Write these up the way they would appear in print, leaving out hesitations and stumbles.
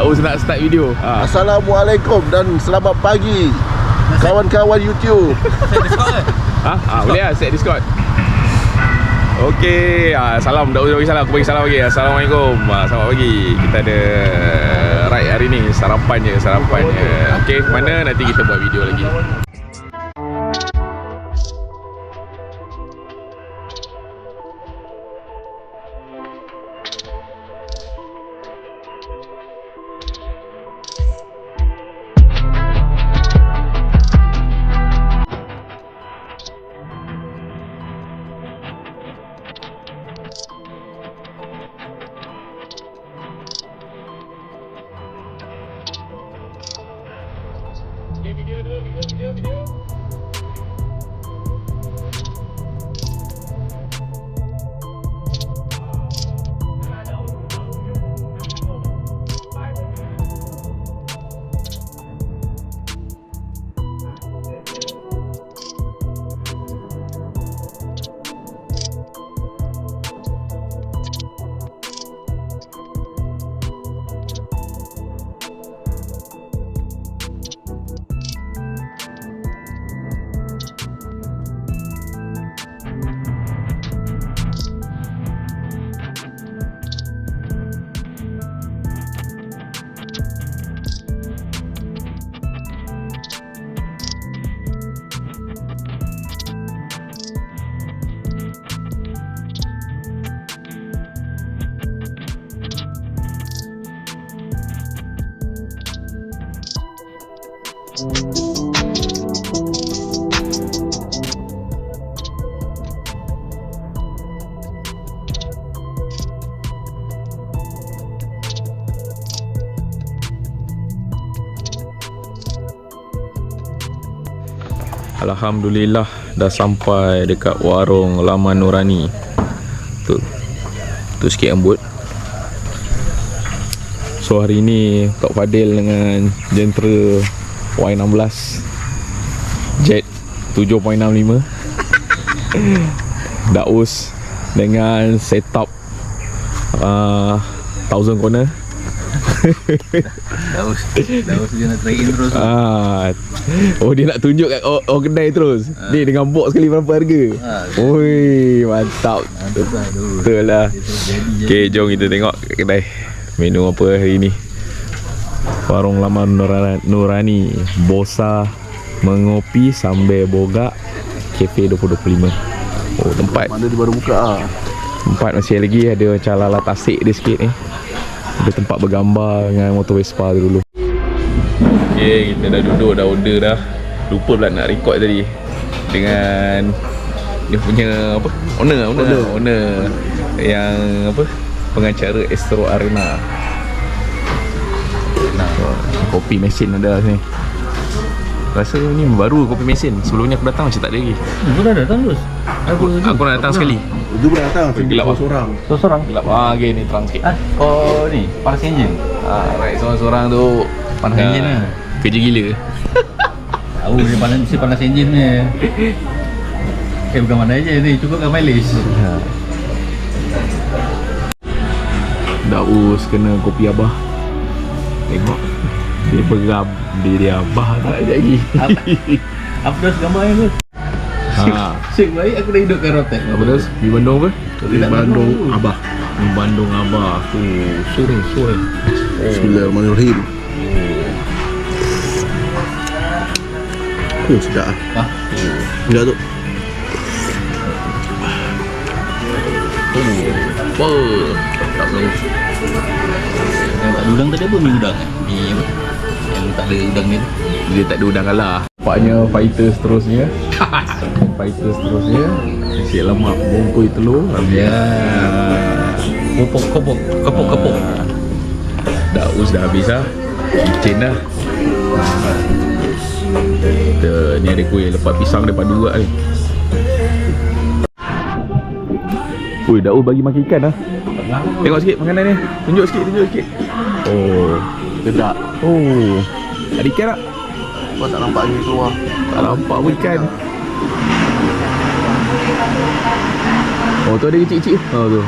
Daus nak start video. Assalamualaikum dan selamat pagi kawan-kawan YouTube. Set Discord ke? Boleh lah set Discord. Okey, salam Daus bagi salam. Aku bagi salam lagi. Assalamualaikum. Selamat pagi. Kita ada ride hari ni. Sarapan je. Okey, mana nanti kita buat video lagi. Alhamdulillah dah sampai dekat warung Laman Nurani. Tu sikit embut. So hari ni Tok Fadil dengan Gentra Y16 Jet 7.65 Daus dengan setup 1000 corner. Daus dia nak try in terus. Dia nak tunjuk kat orang kedai terus. Ni dengan box sekali berapa harga. Oi, mantap. Betul lah. Okay, jom kita tengok kat kedai menu apa hari ni. Warung Laman Nurani, Bosa mengopi sambil bogak, Cafe 2025. Oh, tempat Mana dia baru buka tempat masih lagi ada macam lala tasik dia sikit ni. Ada tempat bergambar dengan motor Vespa tu dulu. Okay, kita dah duduk, dah order dah. Lupa pula nak record tadi dengan dia punya apa? Owner yang apa? Pengacara Astro Arena. Kopi mesin ada sini. Rasa ni baru kopi mesin. Sebelum ni aku datang macam tak ada lagi. Aku dah datang terus. Aku nak datang sekali. Dia pun datang Gelap seorang. Gelap. Okay, ni terang sikit. Oh ni, panas enjin. Right, seorang-seorang tu Panas enjin lah. Kerja gila. Tahu dia panas enjin ni. Bukan mana aja ni, cukupkan mileage. Daus kena kopi Abah. Tengok dia beram diri Abah tak lagi. Apa dah gambar yang tu? Syek baik aku dah hidup kat Rotek. Apa dah? Di Bandung apa? Di Bandung Abah. Di Bandung Abah. Sore. Bismillahirrahmanirrahim. Sedap ah. Enggak tu. Apa? Tak tahu. Yang tak ada udang tadi apa? Mi udang kan? Mi apa? Yang tak ada udang ni tu. Dia tak ada udang kalah. Nampaknya fighter seterusnya. Nasi lemak bungkui telur. Ya. Kopok. Daus dah habis lah. Kitchen dah. Ni ada kuih lepas pisang depan dua ni. Ui, Daus bagi makan ikan dah. Tengok sikit makanan ni. Tunjuk sikit. Oh, Sedap. oh. Ada ikan tak? Kau tak nampak ni keluar. Tak nampak pun ikan. Oh, tu ada kecil-kecil. Oh, tu.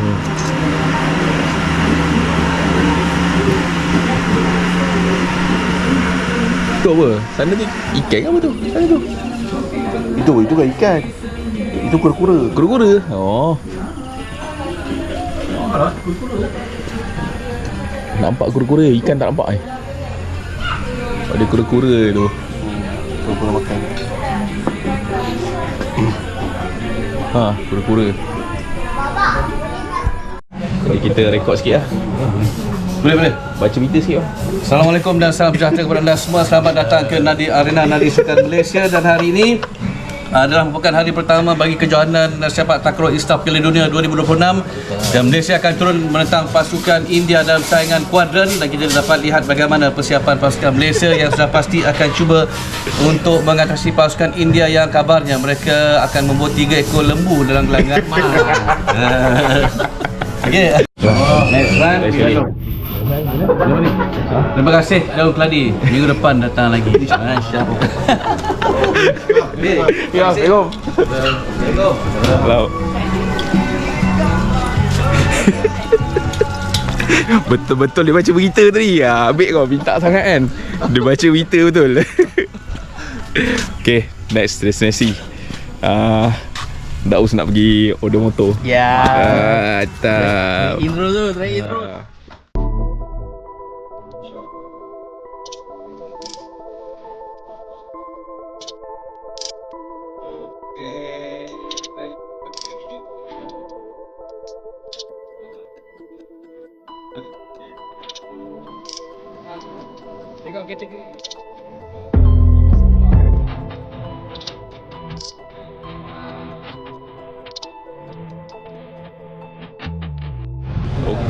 Itu apa? Sana tu ikan ke apa tu? Sana tu Itu kan ikan. Itu kura-kura. kura-kura. Oh, nampak kura-kura, ikan tak nampak eh. Ada kura-kura tu. Kura-kura makan. Ha, kura-kura. Jadi kita rekod sikit lah. Boleh. Baca berita sikit lah. Assalamualaikum dan salam sejahtera kepada anda semua. Selamat datang ke Arena Nadi Sukan Malaysia. Dan hari ini adalah merupakan hari pertama bagi kejohanan sepak takraw ISTAF Piala Dunia 2026, dan Malaysia akan turun menentang pasukan India dalam saingan kuadran, dan kita dapat lihat bagaimana persiapan pasukan Malaysia yang sudah pasti akan cuba untuk mengatasi pasukan India yang kabarnya mereka akan membawa 3 ekor lembu dalam gelanggang. Okey. Next run. Terima kasih Daun Keladi. Minggu depan datang lagi. InsyaAllah. Ya, Assalamualaikum. Assalamualaikum. Betul-betul dia baca berita tadi. Ambil kau minta sangat kan. Dia baca berita betul. Okay, next destinasi. Daus nak pergi Odomoto. Ya. Tak. Intro dulu, try intro.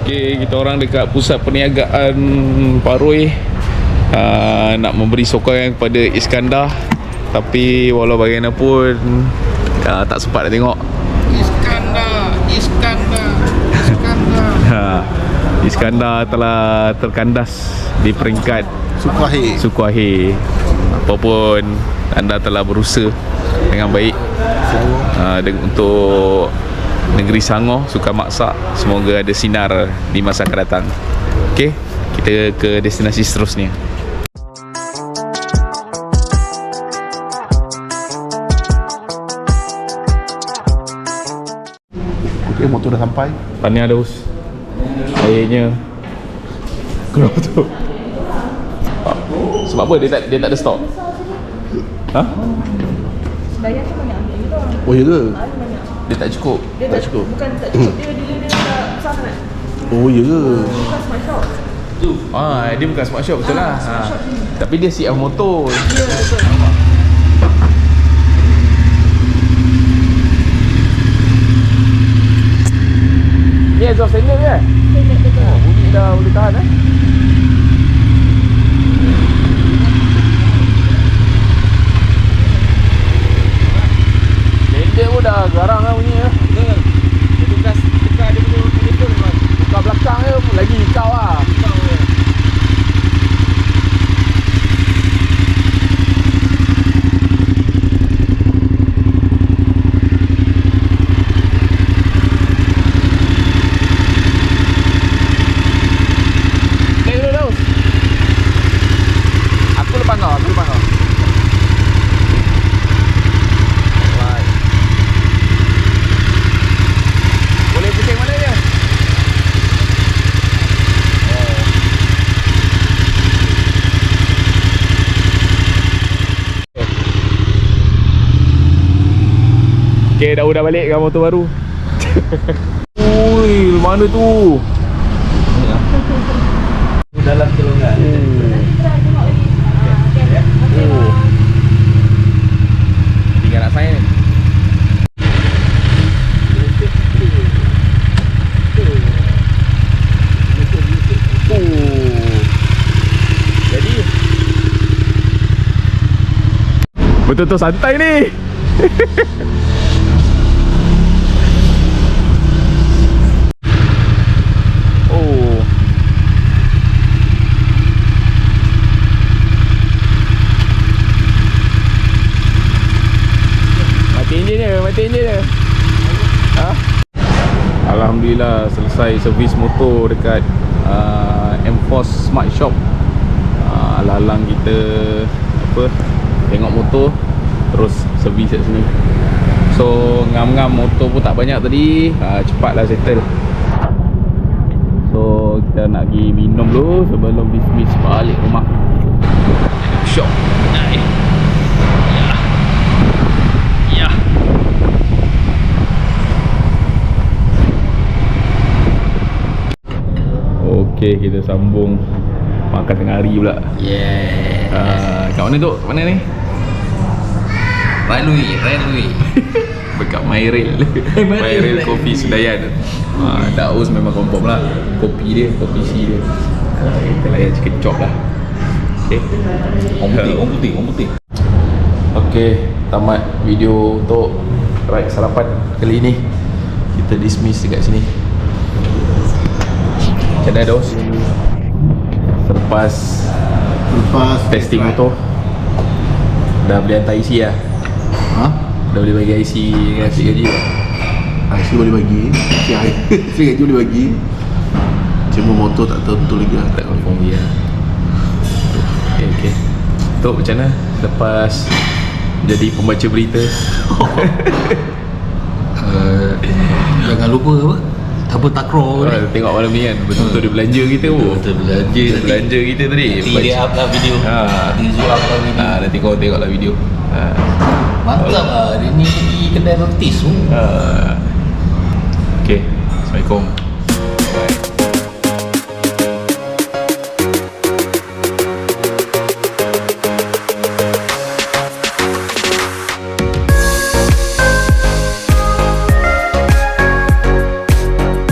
Okey, kita orang dekat pusat perniagaan Paroi, nak memberi sokongan kepada Iskandar, tapi walau bagaimanapun tak sempat nak tengok. Iskandar telah terkandas di peringkat suku akhir. Apapun anda telah berusaha dengan baik untuk negeri Sangor, Sukan Maksak. Semoga ada sinar di masa akan datang. Okey, kita ke destinasi seterusnya. Okey, motor dah sampai. Tahniah Daus. Akhirnya. Kenapa tu? Sebab apa dia tak ada stok? Ha? Bayar tu banyak ambil kita orang. Oh, ya ke? Dia tak cukup. Dia Tak cukup. Bukan tak cukup, dia tak besar sangat. Oh, ya ke? Bukan smart shop. Dia bukan smart shop betul lah. Tapi dia CF motor. Ya, betul. Ni exhaust standard ke? Standard betul. Bunyi dah boleh tahan Standard pun dah garang lah bunyi lah. Betul. Dia tugas dekat dia punya telefon memang. Buka belakang je lagi kau lah. Okay, dah balik dengan motor baru. Ui, mana tu? Dalam tolongan. Tinggal nak sign ni. Jadi betul-betul santai ni. Mati enjin dia. Alhamdulillah selesai servis motor dekat M-Force Smart Shop. Alang-alang kita apa, tengok motor, terus servis kat sini. So ngam-ngam motor pun tak banyak tadi, cepatlah settle. So kita nak pergi minum dulu sebelum bisnis balik rumah. Shop. Ya. Okey, kita sambung makan tengah hari pula. Kat mana tu? Kat mana ni? Railway. Dekat Mairil. Mairil Kopi Sedayan. Daus memang confirm lah. Kopi dia, kopi si dia. Kita layan chicken chop lah. Okay. Orang putih. Okay, tamat video untuk ride sarapan kali ni. Kita dismiss dekat sini. Macam mana Dos? Selepas testing motor, dah boleh hantar IC lah? Dah boleh bagi IC dengan cik gaji tak? IC boleh bagi. IC gaji boleh bagi. Cuma motor tak tahu betul lagi lah. Tak confirm lagi lah. Okay. Tok macam mana lepas jadi pembaca berita? Jangan lupa apa takraw ni. Tengok malam ni kan, betul-betul dia belanja kita pun. Betul Belanja kita tadi. Nanti dia up lah video. Nanti Zul up lah video. Nanti kau tengoklah video. Mantap lah. Dia ni pergi kedai rotis tu. Okay, Assalamualaikum. Bye.